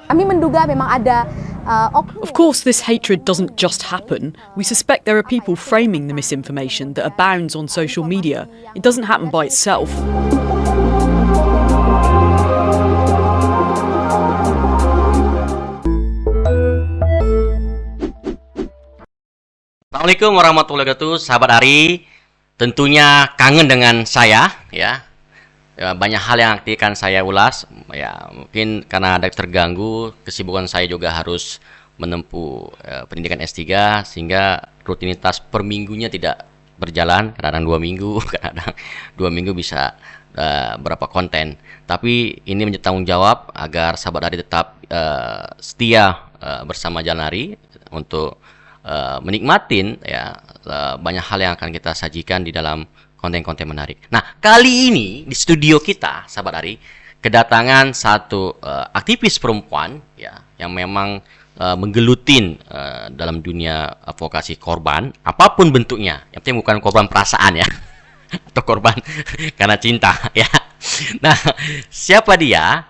Kami menduga memang ada Of course, this hatred doesn't just happen. We suspect there are people framing the misinformation that abounds on social media. It doesn't happen by itself. Assalamualaikum warahmatullahi wabarakatuh, sahabat Ari. Tentunya kangen dengan saya, ya. Banyak hal yang akan saya ulas, ya. Mungkin karena ada terganggu, kesibukan saya juga harus menempuh pendidikan S3, sehingga rutinitas per minggunya tidak berjalan. Kadang-kadang 2 minggu, kadang-kadang 2 minggu bisa berapa konten. Tapi ini menjadi tanggung jawab agar sahabat Ari tetap setia bersama Jalan Ari untuk menikmatin ya banyak hal yang akan kita sajikan di dalam konten-konten menarik. Nah, kali ini di studio kita, sahabat Ari, kedatangan satu aktivis perempuan ya yang memang menggelutin dalam dunia advokasi korban, apapun bentuknya. Yang penting bukan korban perasaan ya, atau korban karena cinta ya. Nah, siapa dia?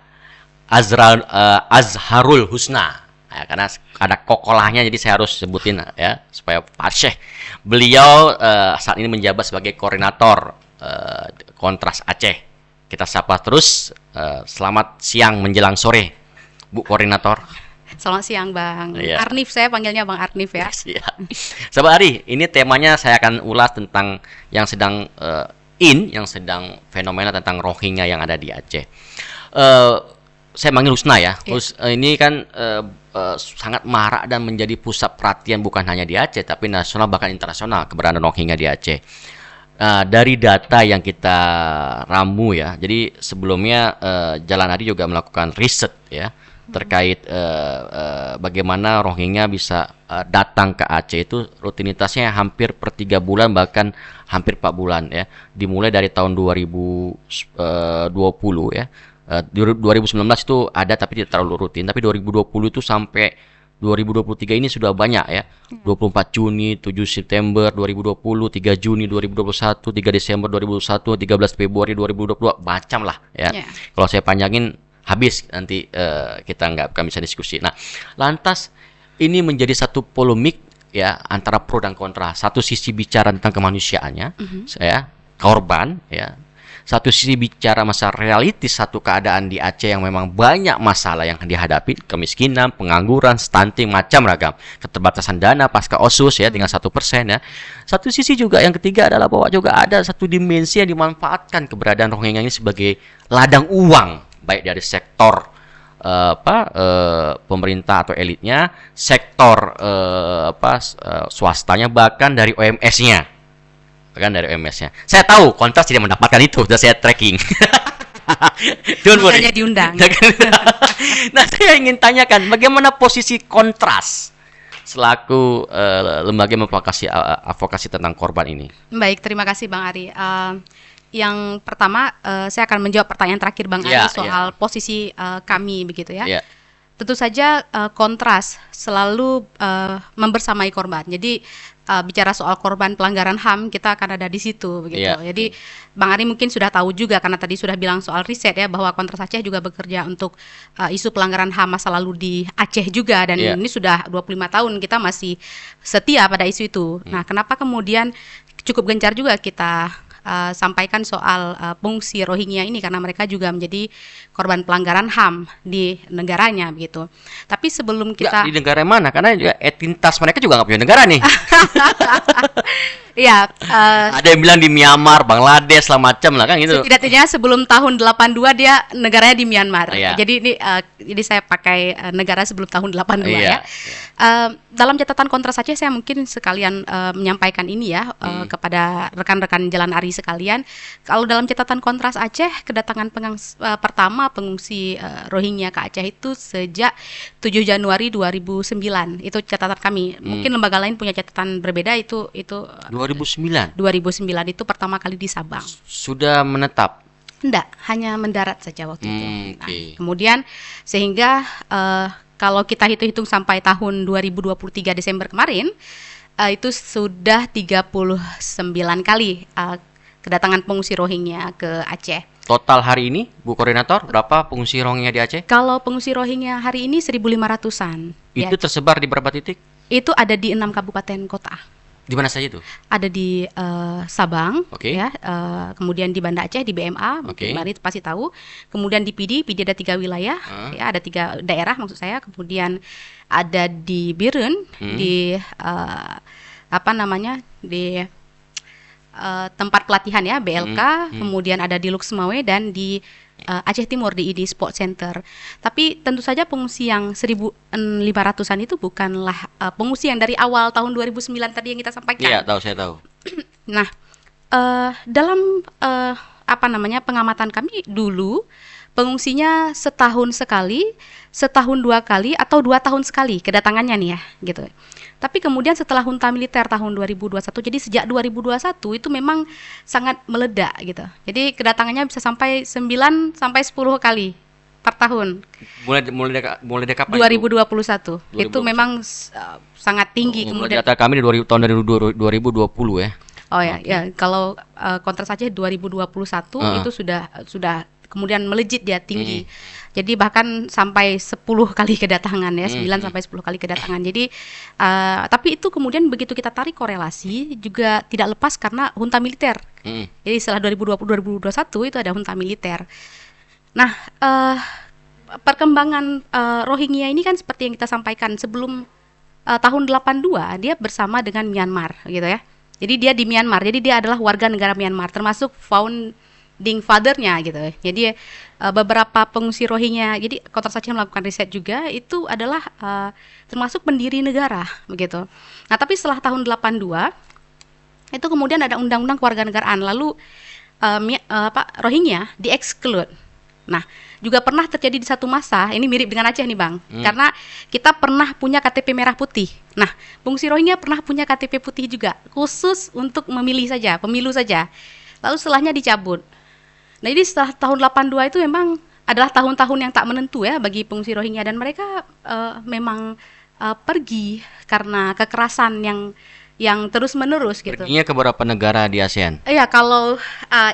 Azharul Husna. Ya, karena ada kokolahnya jadi saya harus sebutin ya supaya fasih. Beliau saat ini menjabat sebagai koordinator Kontras Aceh. Kita sapa terus. Selamat siang menjelang sore, Bu Koordinator. Selamat siang Bang Ya. Arnif, saya panggilnya Bang Arnif ya. Ya. Sahabat Ari, ini temanya saya akan ulas tentang yang sedang yang sedang fenomena tentang Rohingya yang ada di Aceh. Saya manggil Husna ya. Ini kan sangat marak dan menjadi pusat perhatian bukan hanya di Aceh tapi nasional bahkan internasional keberadaan Rohingya di Aceh. Dari data yang kita ramu ya. Jadi sebelumnya Jalan Ari juga melakukan riset ya terkait bagaimana Rohingya bisa datang ke Aceh. Itu rutinitasnya hampir per 3 bulan bahkan hampir 4 bulan ya. Dimulai dari tahun 2020 ya. 2019 itu ada tapi tidak terlalu rutin, tapi 2020 itu sampai 2023 ini sudah banyak ya. 24 Juni, 7 September 2020, 3 Juni 2021, 3 Desember 2021, 13 Februari 2022, macam lah ya. Kalau saya panjangin habis nanti kita nggak akan bisa diskusi. Nah, lantas ini menjadi satu polemik ya antara pro dan kontra. Satu sisi bicara tentang kemanusiaannya, saya korban ya. Satu sisi bicara masalah realitis satu keadaan di Aceh yang memang banyak masalah yang dihadapi, kemiskinan, pengangguran, stunting, macam ragam, keterbatasan dana pasca OSUS ya dengan 1% ya. Satu sisi juga yang ketiga adalah bahwa juga ada satu dimensi yang dimanfaatkan keberadaan Rohingya ini sebagai ladang uang, baik dari sektor pemerintah atau elitnya, sektor swastanya, bahkan dari OMS-nya. Saya tahu Kontras tidak mendapatkan itu, sudah saya tracking. Makanya diundang. Nah, saya ingin tanyakan bagaimana posisi Kontras selaku lembaga advokasi tentang korban ini. Baik, terima kasih Bang Ari. Yang pertama, saya akan menjawab pertanyaan terakhir Bang Ari soal posisi kami begitu ya. Tentu saja Kontras selalu membersamai korban. Jadi bicara soal korban pelanggaran HAM kita akan ada di situ begitu. Jadi Bang Ari mungkin sudah tahu juga karena tadi sudah bilang soal riset ya bahwa Kontras Aceh juga bekerja untuk isu pelanggaran HAM masa lalu di Aceh juga dan ini sudah 25 tahun kita masih setia pada isu itu. Nah, kenapa kemudian cukup gencar juga kita sampaikan soal pengungsi Rohingya ini karena mereka juga menjadi korban pelanggaran HAM di negaranya begitu. Tapi sebelum kita di negara mana? Karena juga etnitas mereka juga nggak punya negara nih. Iya. Ada yang bilang di Myanmar, Bangladesh, lah macam lah kan gitu. Setidaknya sebelum tahun 82 dia negaranya di Myanmar. Jadi ini jadi saya pakai negara sebelum tahun 82 ya. Dalam catatan Kontras Aceh saya mungkin sekalian menyampaikan ini ya kepada rekan-rekan Jalan Ari sekalian. Kalau dalam catatan Kontras Aceh kedatangan pertama pengungsi Rohingya ke Aceh itu sejak 7 Januari 2009. Itu catatan kami. Mungkin lembaga lain punya catatan berbeda itu 2009 itu pertama kali di Sabang. Sudah menetap? Enggak, hanya mendarat saja waktu itu. Nah, kemudian sehingga kalau kita hitung-hitung sampai tahun 2023 Desember kemarin itu sudah 39 kali kedatangan pengungsi Rohingya ke Aceh. Total hari ini, Bu Koordinator, berapa pengungsi Rohingya di Aceh? Kalau pengungsi Rohingya hari ini 1.500-an. Itu tersebar di berapa titik? Itu ada di 6 kabupaten kota. Di mana saja itu? Ada di Sabang, ya, kemudian di Banda Aceh di BMA, Mari pasti tahu. Kemudian di PD ada 3 wilayah, ya, ada 3 daerah maksud saya. Kemudian ada di Biren, di di tempat pelatihan ya BLK, kemudian ada di Luxmawe dan di Aceh Timur di ID Sport Center. Tapi tentu saja pengungsi yang 1.500-an itu bukanlah pengungsi yang dari awal tahun 2009 tadi yang kita sampaikan. Iya, saya tahu. Nah, dalam pengamatan kami dulu pengungsinya setahun sekali, setahun 2 kali atau 2 tahun sekali kedatangannya nih ya, gitu. Tapi kemudian setelah junta militer tahun 2021, jadi sejak 2021 itu memang sangat meledak gitu. Jadi kedatangannya bisa sampai 9 sampai 10 kali per tahun. Mulai kapan? 2021. Itu memang sangat tinggi. Kemudian data kami di tahun 2020 ya. Oh ya, ya kalau kontras Aceh 2021 itu sudah kemudian melejit dia tinggi. Jadi bahkan sampai 10 kali kedatangan ya, 9 sampai 10 kali kedatangan. Jadi tapi itu kemudian begitu kita tarik korelasi juga tidak lepas karena junta militer. Jadi setelah 2020-2021 itu ada junta militer. Nah, perkembangan Rohingya ini kan seperti yang kita sampaikan sebelum tahun 82 dia bersama dengan Myanmar gitu ya. Jadi dia di Myanmar. Jadi dia adalah warga negara Myanmar termasuk founding father-nya gitu. Jadi beberapa pengungsi Rohingya, jadi Kontras Aceh melakukan riset juga, itu adalah termasuk pendiri negara begitu. Nah, tapi setelah tahun 82 itu kemudian ada undang-undang kewarganegaraan, lalu Rohingya di-exclude. Nah, juga pernah terjadi di satu masa, ini mirip dengan Aceh nih Bang, karena kita pernah punya KTP merah putih. Nah, pengungsi Rohingya pernah punya KTP putih juga, khusus untuk memilih saja, pemilu saja. Lalu setelahnya dicabut. Nah, jadi setelah tahun 82 itu memang adalah tahun-tahun yang tak menentu ya bagi pengungsi Rohingya, dan mereka memang pergi karena kekerasan yang terus-menerus gitu. Perginya ke beberapa negara di ASEAN? Iya, kalau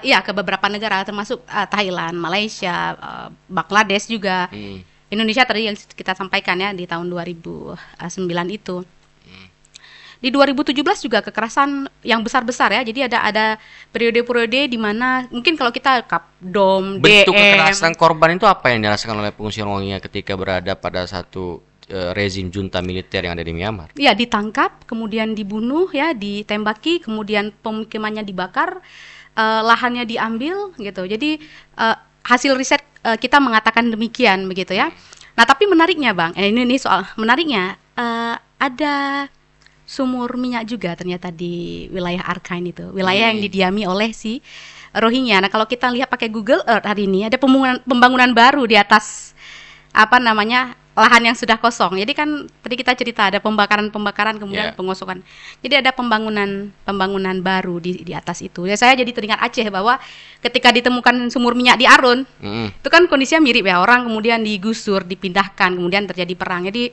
ke beberapa negara termasuk Thailand, Malaysia, Bangladesh juga. Indonesia tadi yang kita sampaikan ya di tahun 2009 itu. Di 2017 juga kekerasan yang besar-besar ya. Jadi ada periode-periode di mana mungkin kalau kita Kapdom, bentuk DM. Kekerasan korban itu apa yang dirasakan oleh pengungsi Rohingya ketika berada pada satu rezim junta militer yang ada di Myanmar? Ya, ditangkap, kemudian dibunuh ya, ditembaki, kemudian pemukimannya dibakar, lahannya diambil gitu. Jadi hasil riset kita mengatakan demikian begitu ya. Nah, tapi menariknya Bang, ini soal menariknya ada sumur minyak juga ternyata di wilayah Arkine itu, wilayah yang didiami oleh si Rohingya. Nah, kalau kita lihat pakai Google Earth hari ini ada pembangunan baru di atas lahan yang sudah kosong. Jadi kan tadi kita cerita ada pembakaran kemudian pengosokan. Jadi ada pembangunan baru di atas itu. Ya, saya jadi teringat Aceh bahwa ketika ditemukan sumur minyak di Arun, itu kan kondisinya mirip ya, orang kemudian digusur, dipindahkan, kemudian terjadi perang. Jadi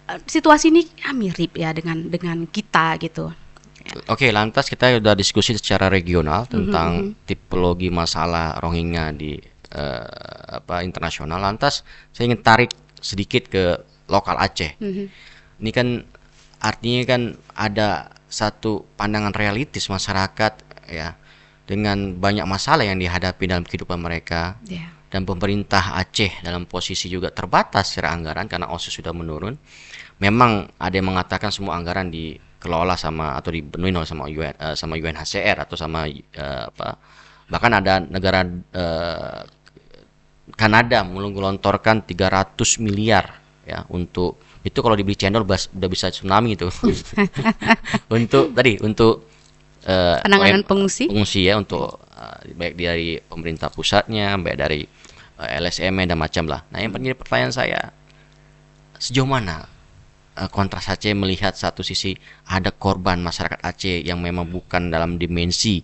situasi ini mirip ya dengan kita gitu. Oke, lantas kita sudah diskusi secara regional tentang tipologi masalah Rohingya di internasional. Lantas saya ingin tarik sedikit ke lokal Aceh. Ini kan artinya kan ada satu pandangan realistis masyarakat ya dengan banyak masalah yang dihadapi dalam kehidupan mereka. Dan pemerintah Aceh dalam posisi juga terbatas secara anggaran karena OSIS sudah menurun. Memang ada yang mengatakan semua anggaran dikelola atau dipenuhi sama UNHCR atau sama bahkan ada negara Kanada menggelontorkan 300 miliar ya untuk itu, kalau dibeli cendol udah bisa tsunami itu. untuk penanganan pengungsi ya, untuk baik dari pemerintah pusatnya, baik dari LSM dan macam lah. Nah, yang menjadi pertanyaan saya, sejauh mana Kontras Aceh melihat satu sisi ada korban masyarakat Aceh yang memang bukan dalam dimensi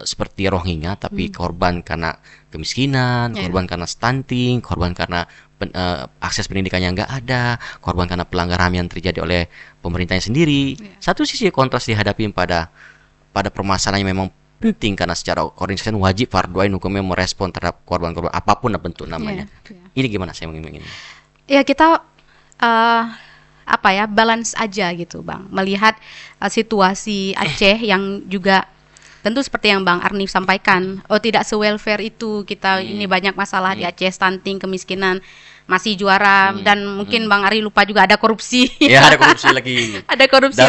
seperti Rohingya, tapi korban karena kemiskinan, korban karena stunting, korban karena akses pendidikan yang nggak ada, korban karena pelanggaran yang terjadi oleh pemerintahnya sendiri. Satu sisi Kontras dihadapi pada permasalahan yang memang penting karena secara organisasi wajib fardu ain hukumnya merespon terhadap korban-korban apapun bentuk namanya. Ini gimana saya ingin? Ya kita balance aja gitu Bang, melihat situasi Aceh yang juga tentu seperti yang Bang Arnif sampaikan, tidak se-welfare itu kita. Ini banyak masalah di Aceh, stunting, kemiskinan masih juara, dan mungkin Bang Ari lupa juga ada korupsi. Ya, ada korupsi lagi. Ada korupsi.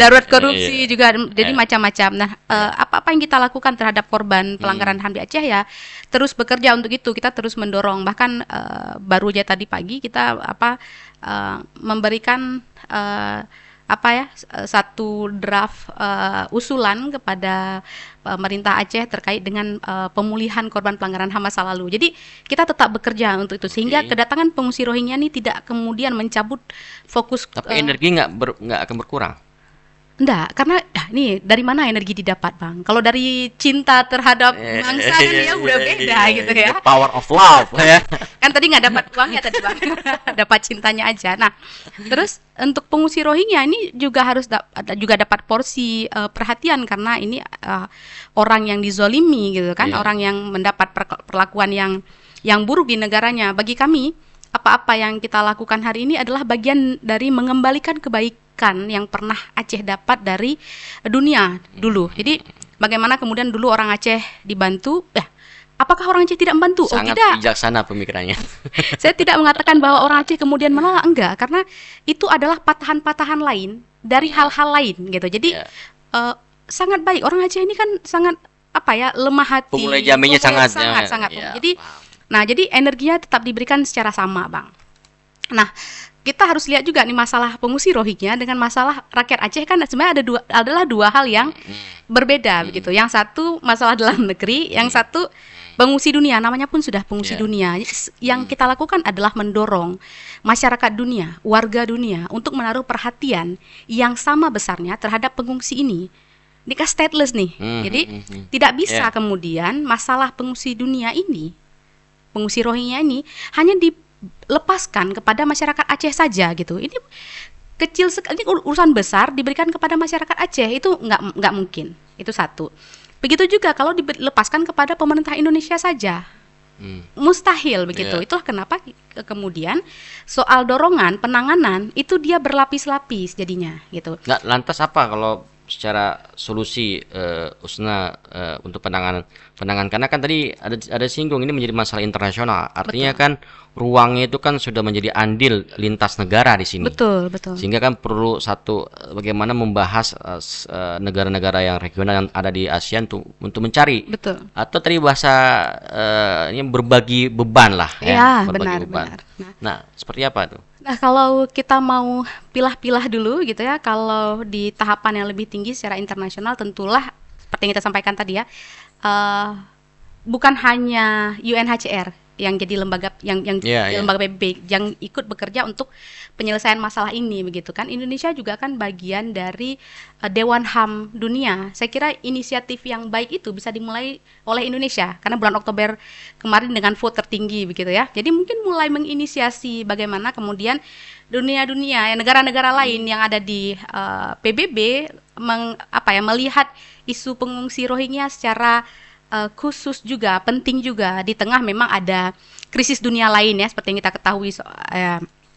Darurat korupsi juga. Jadi macam-macam. Nah, apa yang kita lakukan terhadap korban pelanggaran HAM di Aceh ya terus bekerja untuk itu. Kita terus mendorong. Bahkan baru aja tadi pagi kita memberikan satu draft usulan kepada pemerintah Aceh terkait dengan pemulihan korban pelanggaran HAM masa lalu. Jadi kita tetap bekerja untuk itu sehingga kedatangan pengungsi Rohingya ini tidak kemudian mencabut fokus. Tapi energi nggak akan berkurang. Enggak, karena nih dari mana energi didapat Bang? Kalau dari cinta terhadap bangsa kan ya udah beda gitu ya. The power of love ya. Kan tadi nggak dapat uangnya tadi Bang, dapat cintanya aja. Nah, terus untuk pengungsi Rohingya ini juga harus juga dapat porsi perhatian karena ini orang yang dizolimi gitu kan, orang yang mendapat perlakuan yang buruk di negaranya. Bagi kami apa-apa yang kita lakukan hari ini adalah bagian dari mengembalikan kebaikan yang pernah Aceh dapat dari dunia dulu. Jadi bagaimana kemudian dulu orang Aceh dibantu, apakah orang Aceh tidak membantu? Sangat tidak. Bijaksana pemikirannya. Saya tidak mengatakan bahwa orang Aceh kemudian menolak, enggak, karena itu adalah patahan-patahan lain dari hal-hal lain gitu. Jadi sangat baik. Orang Aceh ini kan sangat lemah hati. Pemulai jaminnya sangat. Jadi jadi energinya tetap diberikan secara sama, Bang. Nah, kita harus lihat juga nih masalah pengungsi Rohingya dengan masalah rakyat Aceh kan sebenarnya adalah dua hal yang berbeda begitu. Yang satu masalah dalam negeri, yang satu pengungsi dunia. Namanya pun sudah pengungsi dunia. Yang kita lakukan adalah mendorong masyarakat dunia, warga dunia untuk menaruh perhatian yang sama besarnya terhadap pengungsi ini. Ini kan stateless nih. Jadi tidak bisa kemudian masalah pengungsi dunia ini, pengungsi Rohingya ini hanya dilepaskan kepada masyarakat Aceh saja gitu. Ini kecil sekali, urusan besar diberikan kepada masyarakat Aceh itu nggak mungkin. Itu satu. Begitu juga kalau dilepaskan kepada pemerintah Indonesia saja, mustahil begitu. Itulah kenapa kemudian soal dorongan penanganan itu dia berlapis-lapis jadinya gitu. Nggak, lantas apa kalau secara solusi Usna untuk penanganan karena kan tadi ada singgung ini menjadi masalah internasional, artinya kan ruangnya itu kan sudah menjadi andil lintas negara di sini. Betul. Sehingga kan perlu satu bagaimana membahas negara-negara yang regional yang ada di ASEAN untuk mencari. Atau tadi bahasa ini berbagi beban lah ya. Berbagi beban. Nah, seperti apa tuh? Nah, kalau kita mau pilah-pilah dulu gitu ya, kalau di tahapan yang lebih tinggi secara internasional tentulah seperti yang kita sampaikan tadi ya, bukan hanya UNHCR yang jadi lembaga lembaga PBB yang ikut bekerja untuk penyelesaian masalah ini begitu kan. Indonesia juga kan bagian dari Dewan HAM Dunia. Saya kira inisiatif yang baik itu bisa dimulai oleh Indonesia karena bulan Oktober kemarin dengan vote tertinggi begitu ya. Jadi mungkin mulai menginisiasi bagaimana kemudian dunia-dunia negara-negara lain yang ada di PBB melihat isu pengungsi Rohingya secara khusus juga, penting juga di tengah memang ada krisis dunia lain ya, seperti yang kita ketahui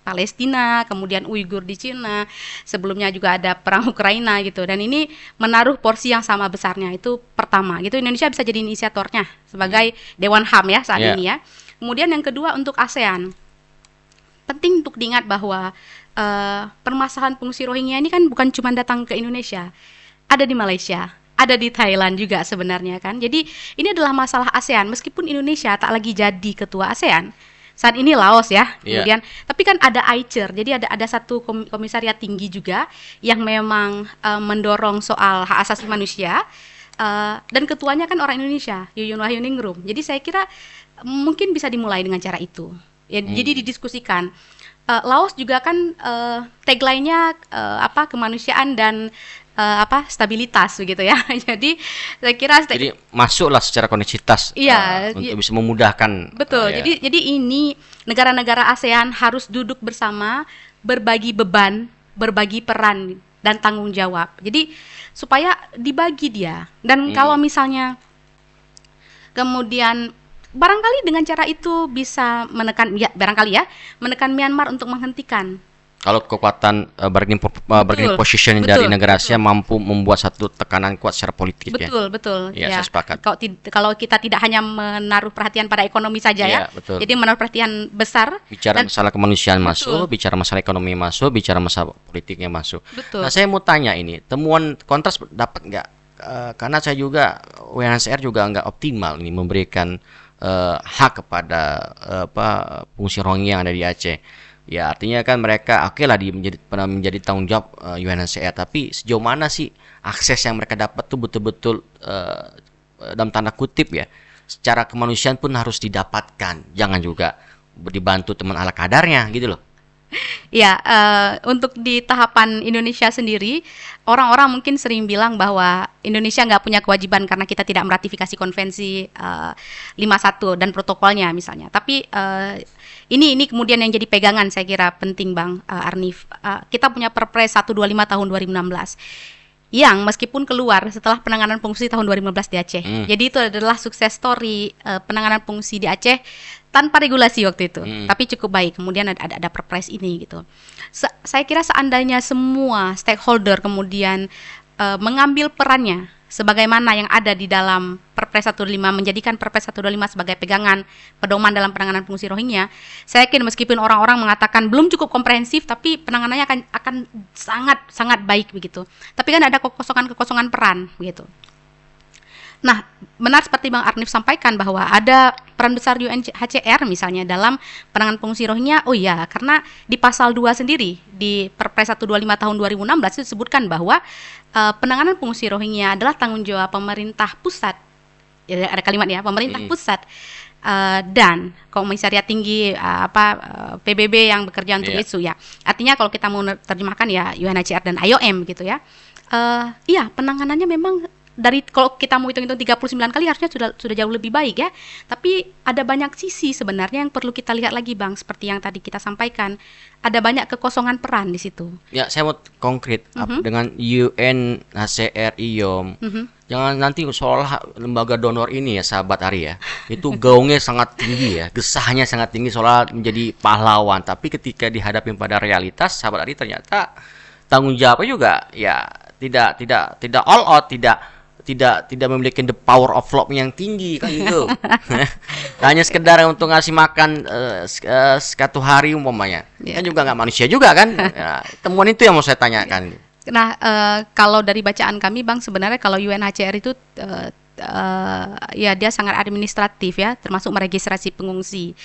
Palestina, kemudian Uighur di Cina, sebelumnya juga ada perang Ukraina gitu, dan ini menaruh porsi yang sama besarnya. Itu pertama gitu, Indonesia bisa jadi inisiatornya sebagai Dewan HAM ya saat ini ya. Kemudian yang kedua untuk ASEAN, penting untuk diingat bahwa permasalahan pengungsi Rohingya ini kan bukan cuma datang ke Indonesia, ada di Malaysia, ada di Thailand juga sebenarnya kan. Jadi ini adalah masalah ASEAN, meskipun Indonesia tak lagi jadi ketua ASEAN. Saat ini Laos ya, kemudian tapi kan ada AICER, jadi ada satu komisariat tinggi juga yang memang mendorong soal hak asasi manusia, dan ketuanya kan orang Indonesia, Yuyun Wahyuningrum. Jadi saya kira mungkin bisa dimulai dengan cara itu. Ya, jadi didiskusikan. Laos juga kan tagline-nya kemanusiaan dan stabilitas begitu ya. Jadi saya kira masuklah secara koneksitas untuk bisa memudahkan. Betul. Jadi ini negara-negara ASEAN harus duduk bersama, berbagi beban, berbagi peran dan tanggung jawab. Jadi supaya dibagi dia. Dan kalau misalnya kemudian barangkali dengan cara itu bisa menekan menekan Myanmar untuk menghentikan. Kalau kekuatan bargaining position dari negara Asia mampu membuat satu tekanan kuat secara politik. Betul. Ya, saya sepakat. Kalau kita tidak hanya menaruh perhatian pada ekonomi saja betul. Jadi menaruh perhatian besar. Bicara masalah kemanusiaan masuk, bicara masalah ekonomi masuk, bicara masalah politiknya masuk. Betul. Nah, saya mau tanya ini, temuan Kontras dapat nggak? Karena saya juga UNHCR juga nggak optimal ini memberikan hak kepada pengungsi Rohingya yang ada di Aceh. Ya artinya kan mereka lah pernah menjadi tanggung jawab UNHCR, tapi sejauh mana sih akses yang mereka dapat tuh betul-betul dalam tanda kutip ya, secara kemanusiaan pun harus didapatkan, jangan juga dibantu teman ala kadarnya gitu loh. Ya, untuk di tahapan Indonesia sendiri, orang-orang mungkin sering bilang bahwa Indonesia nggak punya kewajiban karena kita tidak meratifikasi konvensi 51 dan protokolnya misalnya. Tapi ini kemudian yang jadi pegangan saya kira penting Bang Arnif. Kita punya Perpres 125 tahun 2016 yang meskipun keluar setelah penanganan pengungsi tahun 2015 di Aceh. Jadi itu adalah sukses story penanganan pengungsi di Aceh tanpa regulasi waktu itu, tapi cukup baik. Kemudian ada Perpres ini gitu. Saya kira seandainya semua stakeholder kemudian mengambil perannya sebagaimana yang ada di dalam Perpres 125, menjadikan Perpres 125 sebagai pegangan pedoman dalam penanganan pengungsi Rohingya, saya yakin meskipun orang-orang mengatakan belum cukup komprehensif, tapi penanganannya akan sangat baik begitu. Tapi kan ada kekosongan peran begitu. Nah, benar seperti Bang Arnif sampaikan bahwa ada peran besar UNHCR misalnya dalam penanganan pengungsi Rohingya. Oh iya, karena di pasal 2 sendiri di Perpres 125 tahun 2016 itu disebutkan bahwa penanganan pengungsi Rohingya adalah tanggung jawab pemerintah pusat. Ya, ada kalimatnya pemerintah pusat dan Komisariat Tinggi PBB yang bekerja untuk itu ya. Artinya kalau kita mau terjemahkan ya UNHCR dan IOM gitu ya. Iya, penanganannya memang dari kalau kita mau hitung-hitung 39 kali harusnya sudah jauh lebih baik ya. Tapi ada banyak sisi sebenarnya yang perlu kita lihat lagi Bang, seperti yang tadi kita sampaikan. Ada banyak kekosongan peran di situ. Ya, saya mau konkret dengan UNHCR IOM. Jangan nanti seolah lembaga donor ini ya sahabat Ari ya. Itu gaungnya sangat tinggi ya, gesahnya sangat tinggi seolah menjadi pahlawan, tapi ketika dihadapin pada realitas sahabat Ari ternyata tanggung jawabnya juga ya tidak all out, tidak memiliki the power of law yang tinggi kan gitu. Hanya sekedar untuk ngasih makan satu hari umpamanya. Kan juga nggak manusia juga kan. Ya, temuan itu yang mau saya tanyakan. Nah, kalau dari bacaan kami Bang, sebenarnya kalau UNHCR itu ya dia sangat administratif ya, termasuk meregistrasi pengungsi.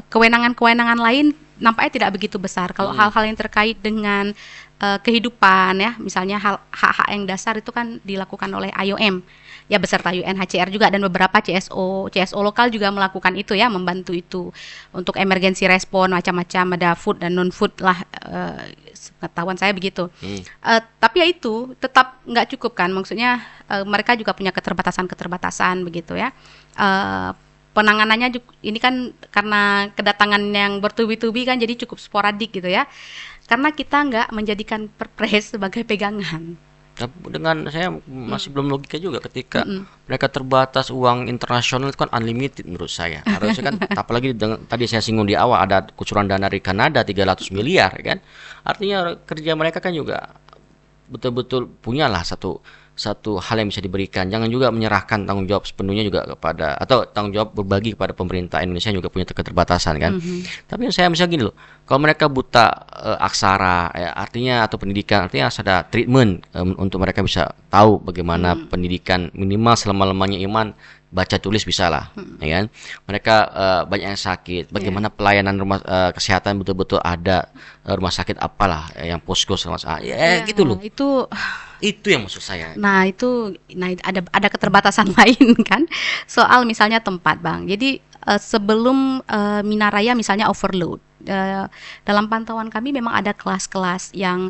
Kewenangan-kewenangan lain nampaknya tidak begitu besar. Kalau hal-hal yang terkait dengan kehidupan ya, misalnya hak-hak yang dasar itu kan dilakukan oleh IOM ya beserta UNHCR juga, dan beberapa CSO lokal juga melakukan itu ya, membantu itu untuk emergency respon macam-macam, ada food dan non food lah, pengetahuan saya begitu. Tapi ya itu tetap nggak cukup kan, maksudnya mereka juga punya keterbatasan begitu ya. Penanganannya ini kan karena kedatangan yang bertubi-tubi kan jadi cukup sporadik gitu ya, karena kita nggak menjadikan Perpres sebagai pegangan. Dengan saya masih belum logika juga ketika mereka terbatas, uang internasional itu kan unlimited menurut saya. Harusnya kan apalagi tadi saya singgung di awal ada kucuran dana dari Kanada 300 miliar kan. Artinya kerja mereka kan juga betul-betul punyalah satu hal yang bisa diberikan. Jangan juga menyerahkan tanggung jawab sepenuhnya juga kepada, atau tanggung jawab berbagi kepada pemerintah Indonesia juga punya keterbatasan kan. Tapi saya misalnya gini loh, kalau mereka buta aksara ya, artinya atau pendidikan, artinya harus ada treatment untuk mereka bisa tahu bagaimana pendidikan minimal selama-lamanya iman, baca tulis bisa lah, ya kan? Mereka banyak yang sakit, bagaimana pelayanan rumah kesehatan betul-betul ada, rumah sakit apalah yang posko gitu loh. Itu yang maksud saya. Nah ada keterbatasan lain kan, soal misalnya tempat Bang. Jadi sebelum Minaraya misalnya overload, dalam pantauan kami memang ada kelas-kelas yang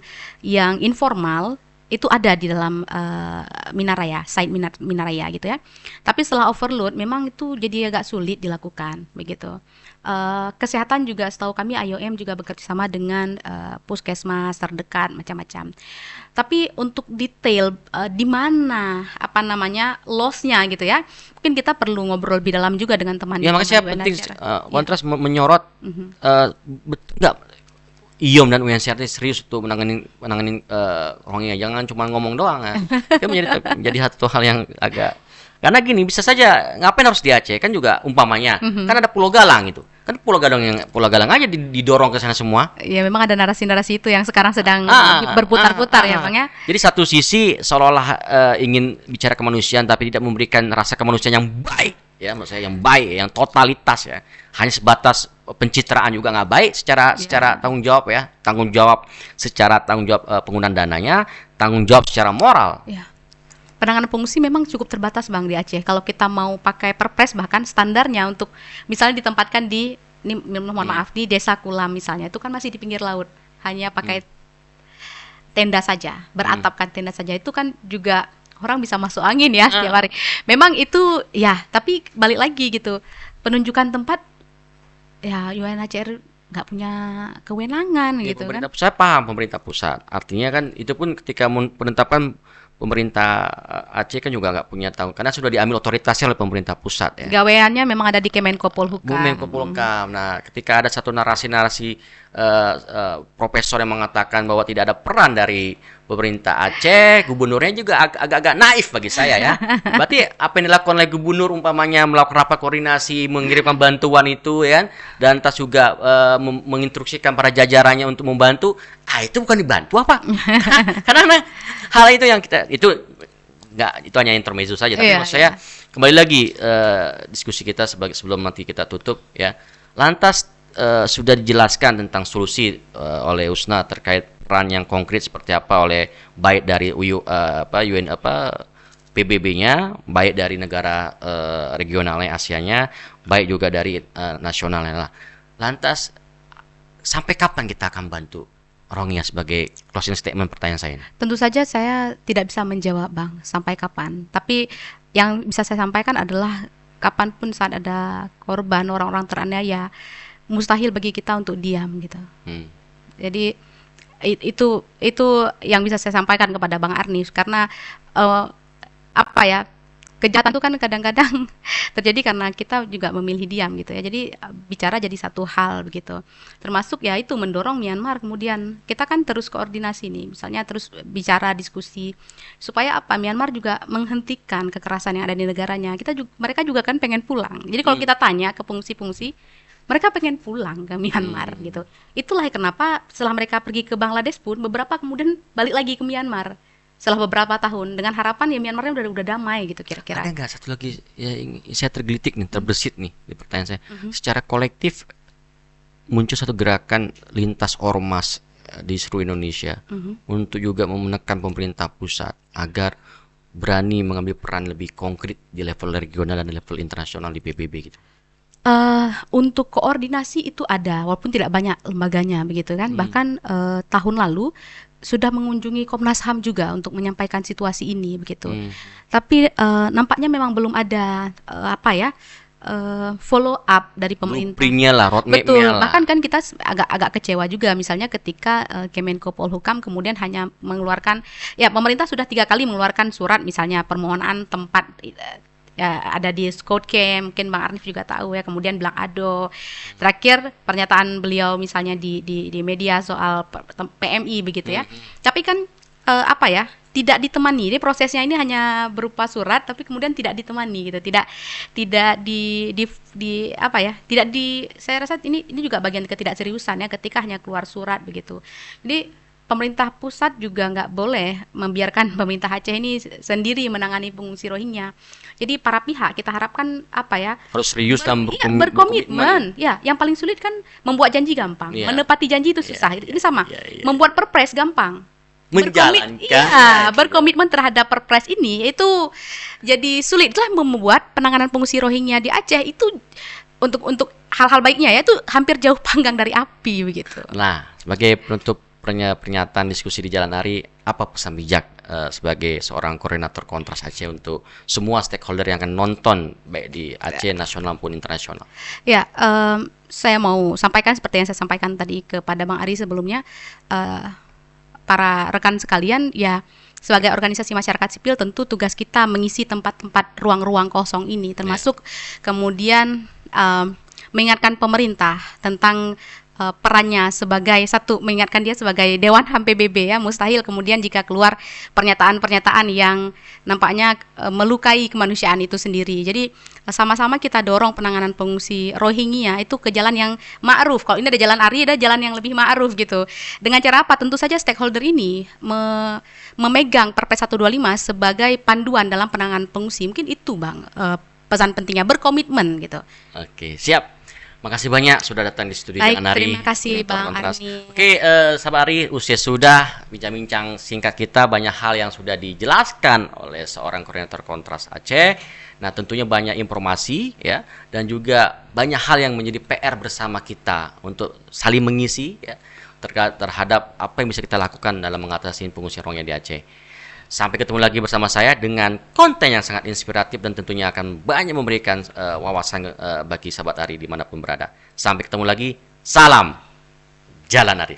informal itu ada di dalam Minaraya, site Minaraya gitu ya. Tapi setelah overload memang itu jadi agak sulit dilakukan begitu. Kesehatan juga setahu kami IOM juga bekerja sama dengan puskesmas terdekat macam-macam. Tapi untuk detail di mana loss-nya gitu ya, mungkin kita perlu ngobrol lebih dalam juga dengan teman. Ya, makanya saya penting kontras menyorot betul nggak IOM dan UNHCR serius untuk menangani Rohingya, jangan cuma ngomong doang ya. Itu menjadi satu hal yang agak, karena gini, bisa saja ngapain harus di Aceh kan juga umpamanya kan ada Pulau Galang itu. Kan Pulau Galang aja didorong ke sana semua. Ya memang ada narasi-narasi itu yang sekarang sedang berputar-putar ya Bang ya. Jadi satu sisi seolah-olah ingin bicara kemanusiaan tapi tidak memberikan rasa kemanusiaan yang baik ya, maksud saya yang baik, yang totalitas ya. Hanya sebatas pencitraan juga nggak baik secara tanggung jawab secara tanggung jawab penggunaan dananya, tanggung jawab secara moral. Ya. Penanganan pengungsi memang cukup terbatas Bang di Aceh. Kalau kita mau pakai perpres, bahkan standarnya untuk misalnya ditempatkan di di Desa Kulam misalnya, itu kan masih di pinggir laut, hanya pakai tenda saja, beratapkan tenda saja, itu kan juga orang bisa masuk angin ya setiap hari. Memang itu ya, tapi balik lagi gitu, penunjukan tempat ya UNHCR nggak punya kewenangan gitu kan. Saya paham pemerintah pusat, artinya kan itu pun ketika penetapan pemerintah Aceh kan juga nggak punya tahu, karena sudah diambil otoritasnya oleh pemerintah pusat ya. Gaweannya memang ada di Kemenko Polhukam. Nah, ketika ada satu narasi profesor yang mengatakan bahwa tidak ada peran dari pemerintah Aceh, gubernurnya juga agak-agak naif bagi saya ya. Berarti apa yang dilakukan oleh gubernur umpamanya melakukan rapat koordinasi, mengirimkan bantuan itu ya, dan tas juga menginstruksikan para jajarannya untuk membantu, itu bukan dibantu apa? Karena hal itu yang itu hanya intermezzo saja, tapi maksud saya kembali lagi diskusi kita sebelum nanti kita tutup ya. Lantas sudah dijelaskan tentang solusi oleh Usna terkait peran yang konkret seperti apa oleh baik dari PBB-nya, baik dari negara regionalnya Asianya, baik juga dari nasionalnya lah. Lantas sampai kapan kita akan bantu Rohingya sebagai closing statement pertanyaan saya ini? Tentu saja saya tidak bisa menjawab Bang sampai kapan. Tapi yang bisa saya sampaikan adalah kapanpun saat ada korban, orang-orang teraniaya, mustahil bagi kita untuk diam gitu. Jadi itu yang bisa saya sampaikan kepada Bang Arnis, karena kejahatan itu kan kadang-kadang terjadi karena kita juga memilih diam gitu ya. Jadi bicara jadi satu hal begitu. Termasuk ya itu mendorong Myanmar, kemudian kita kan terus koordinasi nih, misalnya terus bicara diskusi supaya Myanmar juga menghentikan kekerasan yang ada di negaranya. Mereka juga kan pengen pulang. Jadi kalau kita tanya ke fungsi-fungsi, mereka pengen pulang ke Myanmar gitu. Itulah kenapa setelah mereka pergi ke Bangladesh pun beberapa kemudian balik lagi ke Myanmar setelah beberapa tahun dengan harapan ya Myanmarnya udah damai gitu kira-kira. Ada nggak satu lagi ya, saya terbersit nih di pertanyaan saya. Secara kolektif muncul satu gerakan lintas ormas di seluruh Indonesia untuk juga menekan pemerintah pusat agar berani mengambil peran lebih konkret di level regional dan di level internasional di PBB gitu. Untuk koordinasi itu ada, walaupun tidak banyak lembaganya begitu kan. Bahkan tahun lalu sudah mengunjungi Komnas HAM juga untuk menyampaikan situasi ini begitu. Tapi nampaknya memang belum ada follow up dari pemerintah. Blueprint-nya lah, roadmap-nya. Betul. Bahkan kan kita agak kecewa juga misalnya ketika Kemenko Polhukam kemudian hanya mengeluarkan, ya pemerintah sudah 3 kali mengeluarkan surat misalnya permohonan tempat ada di Scout Camp, mungkin Bang Arif juga tahu ya, kemudian bilang ado. Terakhir pernyataan beliau misalnya di media soal PMI begitu ya. Tapi kan tidak ditemani. Jadi prosesnya ini hanya berupa surat tapi kemudian tidak ditemani gitu. Saya rasa ini juga bagian ketidakseriusan ya, ketika hanya keluar surat begitu. Jadi pemerintah pusat juga nggak boleh membiarkan pemerintah Aceh ini sendiri menangani pengungsi Rohingya. Jadi para pihak kita harapkan harus serius dan berkomitmen. Ya, yang paling sulit kan membuat janji gampang, menepati janji itu susah. Ini sama. Membuat perpres gampang. Menjalankan. Berkomitmen terhadap perpres ini itu jadi sulit. Itulah membuat penanganan pengungsi Rohingya di Aceh itu untuk hal-hal baiknya ya itu hampir jauh panggang dari api begitu. Nah, sebagai penutup pernyataan diskusi di Jalan Ari, apa pesan bijak sebagai seorang koordinator Kontras Aceh untuk semua stakeholder yang akan nonton baik di Aceh nasional maupun internasional? Ya, saya mau sampaikan seperti yang saya sampaikan tadi kepada Bang Ari sebelumnya, para rekan sekalian, ya sebagai organisasi masyarakat sipil tentu tugas kita mengisi tempat-tempat ruang-ruang kosong ini, termasuk kemudian mengingatkan pemerintah tentang perannya sebagai mengingatkan dia sebagai Dewan HAM PBB ya. Mustahil kemudian jika keluar pernyataan-pernyataan yang nampaknya melukai kemanusiaan itu sendiri. Jadi sama-sama kita dorong penanganan pengungsi Rohingya itu ke jalan yang ma'ruf. Kalau ini ada jalan ARI, ada jalan yang lebih ma'ruf gitu. Dengan cara apa? Tentu saja stakeholder ini memegang Perpres 125 sebagai panduan dalam penanganan pengungsi. Mungkin itu Bang pesan pentingnya, berkomitmen gitu. Oke, siap. Makasih banyak sudah datang di studio Jangan Ari. Terima kasih Bang Ari. Oke, sahabat Ari, usia sudah bincang-bincang singkat kita, banyak hal yang sudah dijelaskan oleh seorang koordinator Kontras Aceh. Nah, tentunya banyak informasi ya, dan juga banyak hal yang menjadi PR bersama kita untuk saling mengisi ya terhadap apa yang bisa kita lakukan dalam mengatasi pengungsian Rohingya di Aceh. Sampai ketemu lagi bersama saya dengan konten yang sangat inspiratif dan tentunya akan banyak memberikan wawasan bagi sahabat Ari dimanapun berada. Sampai ketemu lagi. Salam Jalan Ari.